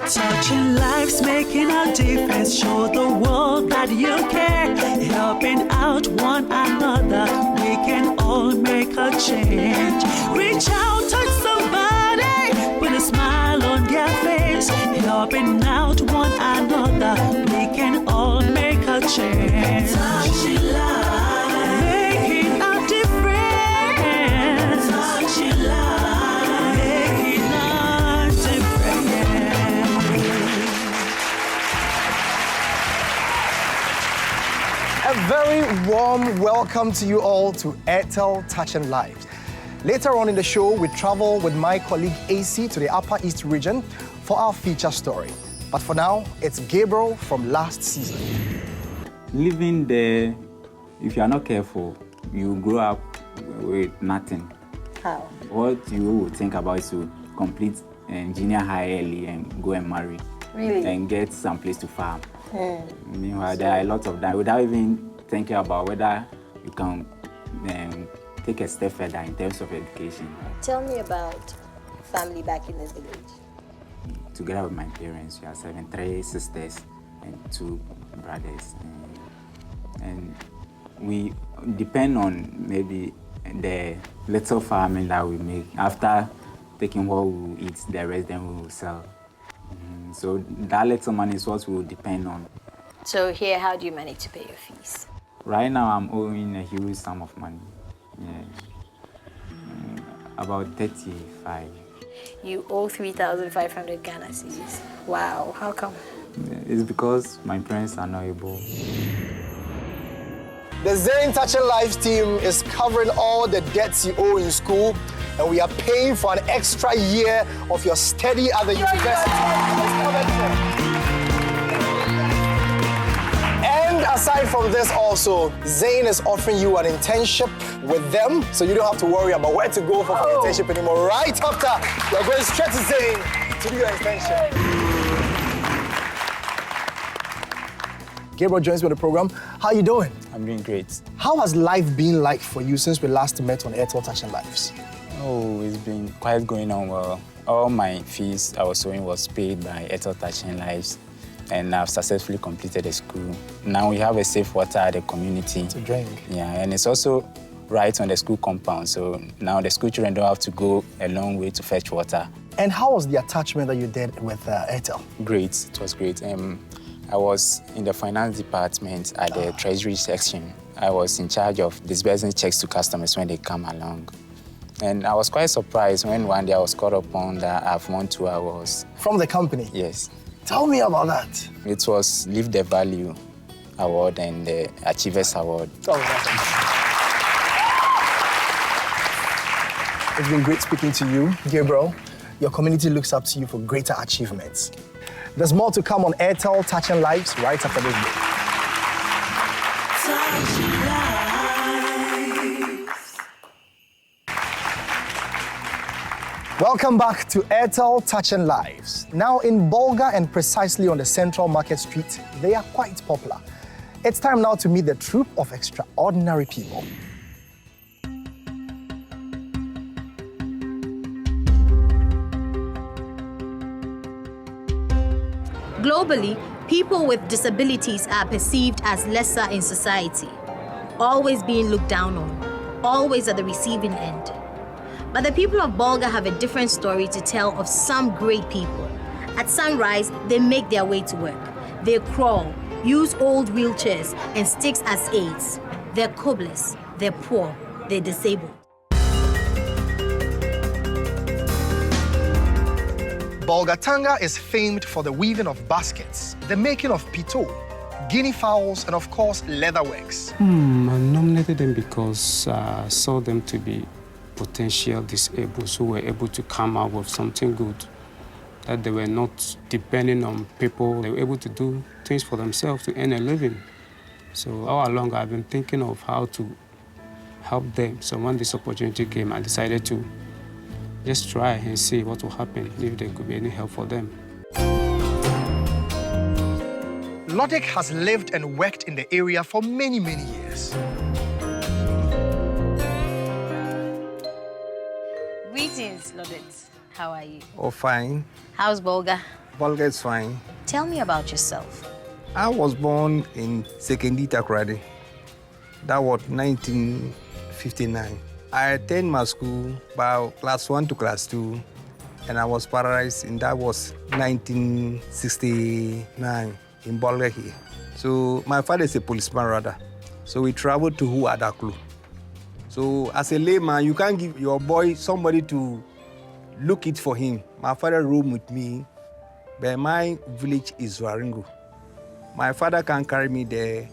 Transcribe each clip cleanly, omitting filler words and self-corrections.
Touching lives, making a difference. Show the world that you care. Helping out one another, we can all make a change. Reach out, touch somebody, put a smile on their face. Helping out one another, we can all make a change. Touching lives, making a difference. Touching lives, making a difference. A very warm welcome to you all to Airtel Touching Lives. Later on in the show, we travel with my colleague AC to the Upper East region for our feature story. But for now, it's Gabriel from last season. Living there, if you are not careful, you grow up with nothing. How? What you would think about is to complete junior high early and go and marry. Really? And get some place to farm. Meanwhile, there are a lot of that without even thinking about whether you can take a step further in terms of education. Tell me about family back in the village. Together with my parents, we are 3 sisters and 2 brothers. And we depend on maybe the little farming that we make. After taking what we eat, the rest then we will sell. So that little money is what we will depend on. So here, how do you manage to pay your fees? Right now, I'm owing a huge sum of money. About 35. You owe 3,500 Ghana cedis. Wow, how come? It's because my parents are not able. The Zane Touching Lives team is covering all the debts you owe in school, and we are paying for an extra year of your study at the university. And aside from this also, Zane is offering you an internship with them, so you don't have to worry about where to go for your internship anymore. Right after, you're going straight to Zane to do your internship. Gabriel joins me on the program. How are you doing? I'm doing great. How has life been like for you since we last met on Airtel Touching Lives? Oh, it's been quite going on well. All my fees I was owing was paid by Airtel Touching Lives, and I've successfully completed the school. Now we have a safe water at the community. To drink. Yeah, and it's also right on the school compound, so now the school children don't have to go a long way to fetch water. And how was the attachment that you did with Airtel? Great, it was great. I was in the finance department at the treasury section. I was in charge of disbursing checks to customers when they come along. And I was quite surprised when one day I was called upon that I've won 2 awards. From the company? Yes. Tell me about that. It was Live the Value Award and the Achievers Award. Oh, it's been great speaking to you, Gabriel. Your community looks up to you for greater achievements. There's more to come on Airtel Touching Lives right after this break. Welcome back to Airtel Touching Lives. Now in Bolga and precisely on the Central Market Street, they are quite popular. It's time now to meet the troupe of extraordinary people. Globally, people with disabilities are perceived as lesser in society, always being looked down on, always at the receiving end. But the people of Bolga have a different story to tell of some great people. At sunrise, they make their way to work. They crawl, use old wheelchairs and sticks as aids. They're cobblers, they're poor, they're disabled. Bolgatanga is famed for the weaving of baskets, the making of pito, guinea fowls, and of course, leatherworks. I nominated them because I saw them to be potential disabled who were able to come out with something good, that they were not depending on people. They were able to do things for themselves to earn a living. So all along, I've been thinking of how to help them. So when this opportunity came, I decided to just try and see what will happen, if there could be any help for them. Lodek has lived and worked in the area for many, many years. Greetings, Lodek. How are you? Oh, fine. How's Bolga? Volga is fine. Tell me about yourself. I was born in Sekendi Takrady. That was 1959. I attended my school about class 1 to class 2, and I was paralyzed, and that was 1969 in Volga here. So my father is a policeman rather. So we traveled to Huadaklu. So as a layman, you can't give your boy somebody to look it for him. My father roamed with me, but my village is Waringo. My father can't carry me there,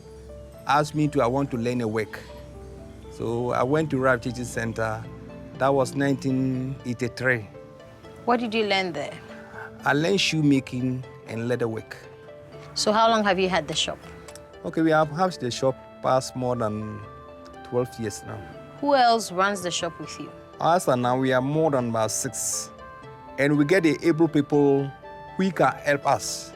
asked me I want to learn a work. So I went to Rehabilitation Centre. That was 1983. What did you learn there? I learned shoemaking and leather work. So how long have you had the shop? Okay, we have had the shop past more than 12 years now. Who else runs the shop with you? As of now, we are more than about 6. And we get the able people who can help us.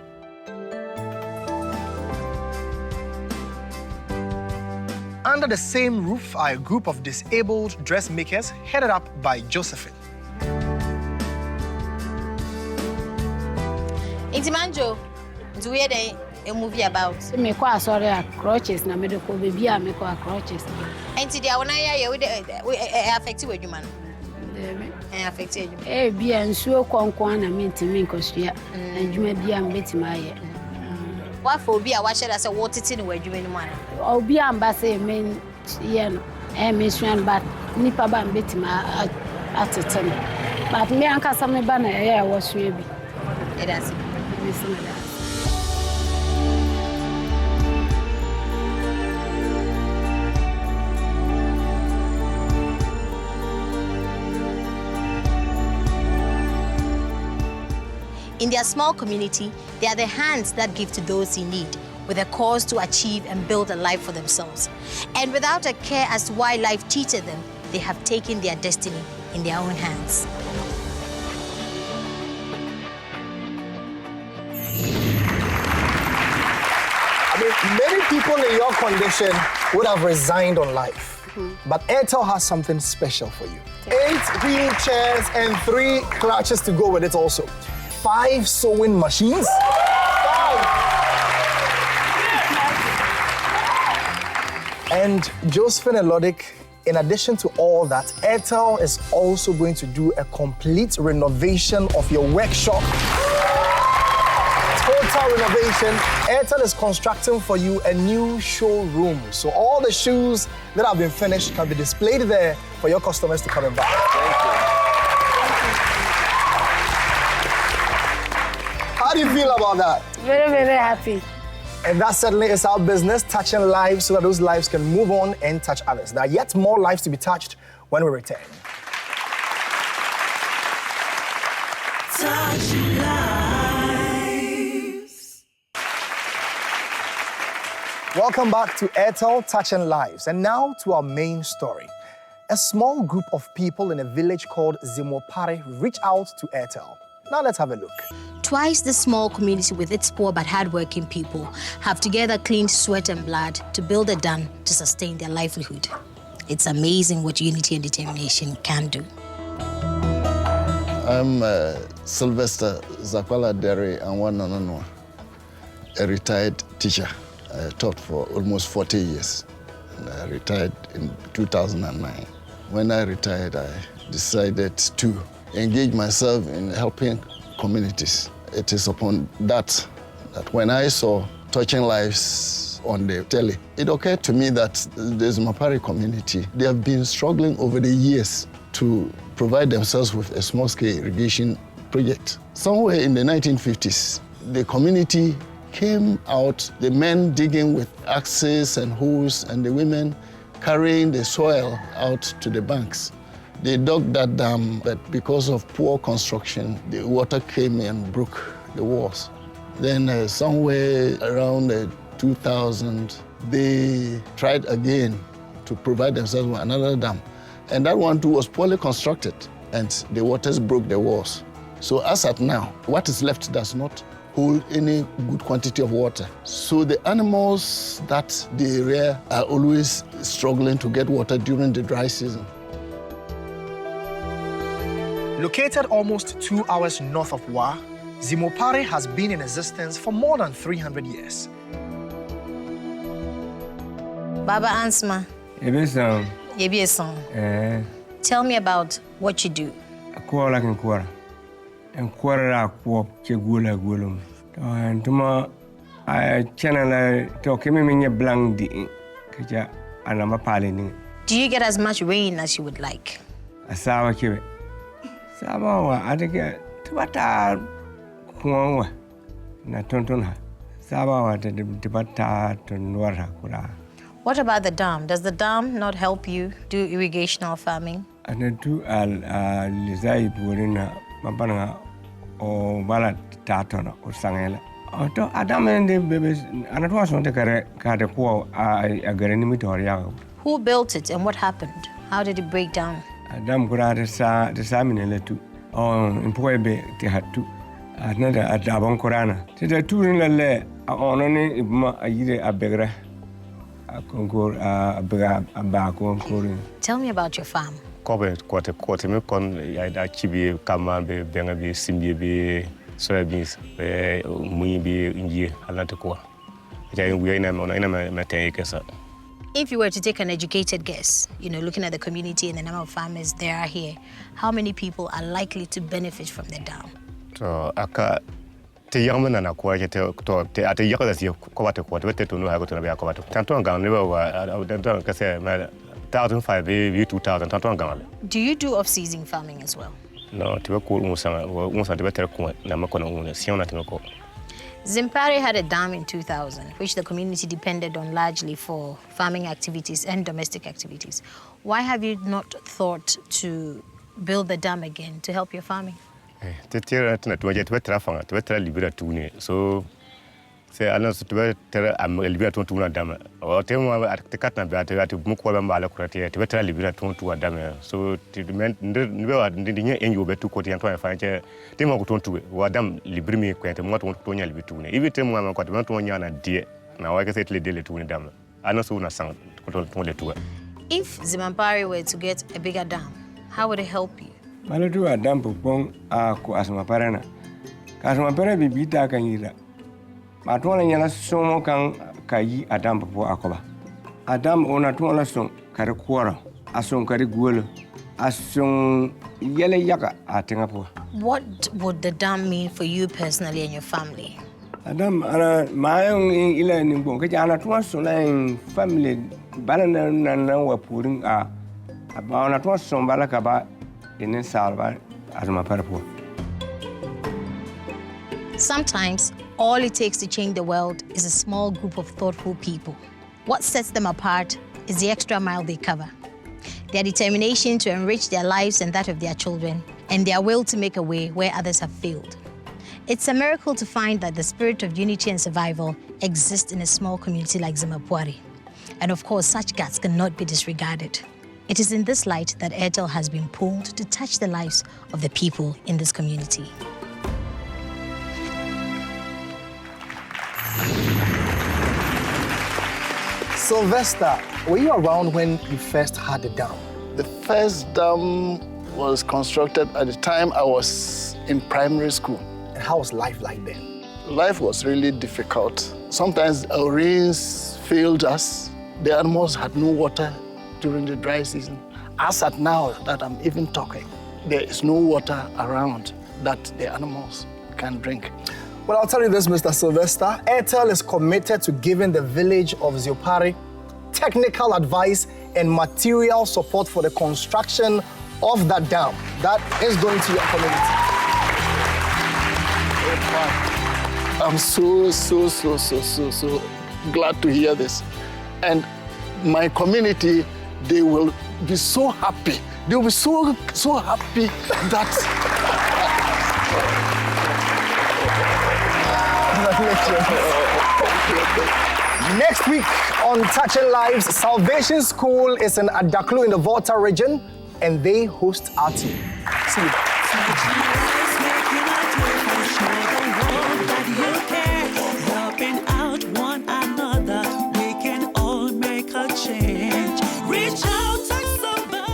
Under the same roof are a group of disabled dressmakers headed up by Josephine. Intimanjo, do we have a movie about? Me kwa sorry a crutches na me de ko baby a me kwa crutches. Enti dia wona ya we affect we adwuma no. Affect adwuma. Bia nsuo konkon na me ntimi nkosua. Adwuma bia me betima aye. Wa for obi a wa share say what titi no adwuma ni mu ana. Obi amba say me ye no. Me suan but nipa ba me betima atete no. But me anka sa me ba na ye wo sua bi. It does. In their small community, they are the hands that give to those in need, with a cause to achieve and build a life for themselves. And without a care as to why life teaches them, they have taken their destiny in their own hands. I mean, many people in your condition would have resigned on life. But Airtel has something special for you. 8 wheelchairs and 3 crutches to go with it also. 5 sewing machines. 5. And Josephine Elodic, in addition to all that, Airtel is also going to do a complete renovation of your workshop. Total renovation. Airtel is constructing for you a new showroom. So all the shoes that have been finished can be displayed there for your customers to come and buy. Thank you. How do you feel about that? Very, very happy. And that certainly is our business, touching lives so that those lives can move on and touch others. There are yet more lives to be touched when we return. Touch lives. Welcome back to Airtel Touching Lives. And now to our main story. A small group of people in a village called Zimopare reached out to Airtel. Now let's have a look. Twice the small community with its poor but hardworking people have together cleaned sweat and blood to build a dam to sustain their livelihood. It's amazing what unity and determination can do. I'm Sylvester Zakwala Dere Anwanananwa, a retired teacher. I taught for almost 40 years. And I retired in 2009. When I retired, I decided to engage myself in helping communities. It is upon that when I saw Touching Lives on the telly, it occurred to me that the Zimapare community, they have been struggling over the years to provide themselves with a small-scale irrigation project. Somewhere in the 1950s, the community came out, the men digging with axes and hoes, and the women carrying the soil out to the banks. They dug that dam, but because of poor construction, the water came and broke the walls. Then somewhere around 2000, they tried again to provide themselves with another dam. And that one too was poorly constructed, and the waters broke the walls. So as at now, what is left does not hold any good quantity of water. So the animals that they rear are always struggling to get water during the dry season. Located almost 2 hours north of Wa, Zimopare has been in existence for more than 300 years. Baba Ansma, Yebi a song. Tell me about what you do. Kuala kan kuara. En kuara kuop ke gula gulum. And tuma channel to kemi minye blank di kaja anama palini. Do you get as much rain as you would like? Asawa kibe. Sabawa adike tubata kuwa na tontonha. Sabawa tubata tonwara kura. What about the dam? Does the dam not help you do irrigational farming? Ana tu lizai burina mabana o bala tatona o sangela. Oto adamende bebes ana tu asonte kare kuwa agareni mitoria. Who built it and what happened? How did it break down? Adam kura de saminele tu. Impoebe te hatu. Another adabon korana. Te tu le onone ibma ayire abegra. Tell me about your farm. Quarter me kon ya chibi kama be benga be simbi be soybeans be muni be inji alante ko. Ja we ina meten kesa. If you were to take an educated guess, looking at the community and the number of farmers there are here, how many people are likely to benefit from the dam? So aka te yamana na kwa te ate yaka da ko wate ko te to no ha ko to na be ko wate tanto ngan ne ba tanto ka se ma 1,500 be 2,000 tanto ngan. Do you do off-season farming as well? No, te ko musa te better ko na ma ko na sion na te ko. Zimpari had a dam in 2000, which the community depended on largely for farming activities and domestic activities. Why have you not thought to build the dam again to help your farming? So se ana so to tera am libera to na dama o te mo te katna be ate mu ko be mbala ko te tera libera to dama so te men ne be wa ndinye enyo be to ko te to fa che te mo ko to wa dam libri mi ko te mo to nya libi to ne ibi te mo ko te mo to nya na die na wa ke se le dele to ne dama ana so na sang ko to le to. If Zimpari were to get a bigger dam, how would it help you? Malatu adam pupong ko asma parana. Kasma para bibita kanira. Matona nyala somo kan kayi adam pupo akoba. Adam ona tona son kare kuara, ason kare guolo, ason yele yaka atengapo. What would the dam mean for you personally and your family? Adam ana mayong ila nimbo ke ana tona son in family balana na wa puring aba ona tona son balaka ba in salva asma parapo. Sometimes, all it takes to change the world is a small group of thoughtful people. What sets them apart is the extra mile they cover, their determination to enrich their lives and that of their children, and their will to make a way where others have failed. It's a miracle to find that the spirit of unity and survival exists in a small community like Zimbabwe. And of course, such guts cannot be disregarded. It is in this light that Airtel has been pulled to touch the lives of the people in this community. Sylvester, were you around when you first had the dam? The first dam was constructed at the time I was in primary school. And how was life like then? Life was really difficult. Sometimes our rains failed us. The animals had no water during the dry season. As at now that I'm even talking, there is no water around that the animals can drink. Well, I'll tell you this, Mr. Sylvester. Airtel is committed to giving the village of Ziopare technical advice and material support for the construction of that dam that is going to your community. I'm so glad to hear this. And my community, they will be so happy. They will be so happy that... Next week on Touching Lives, Salvation School is in Adaklu in the Volta region, and they host our team. See you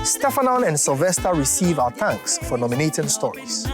Stephanon and Sylvester receive our thanks for nominating stories.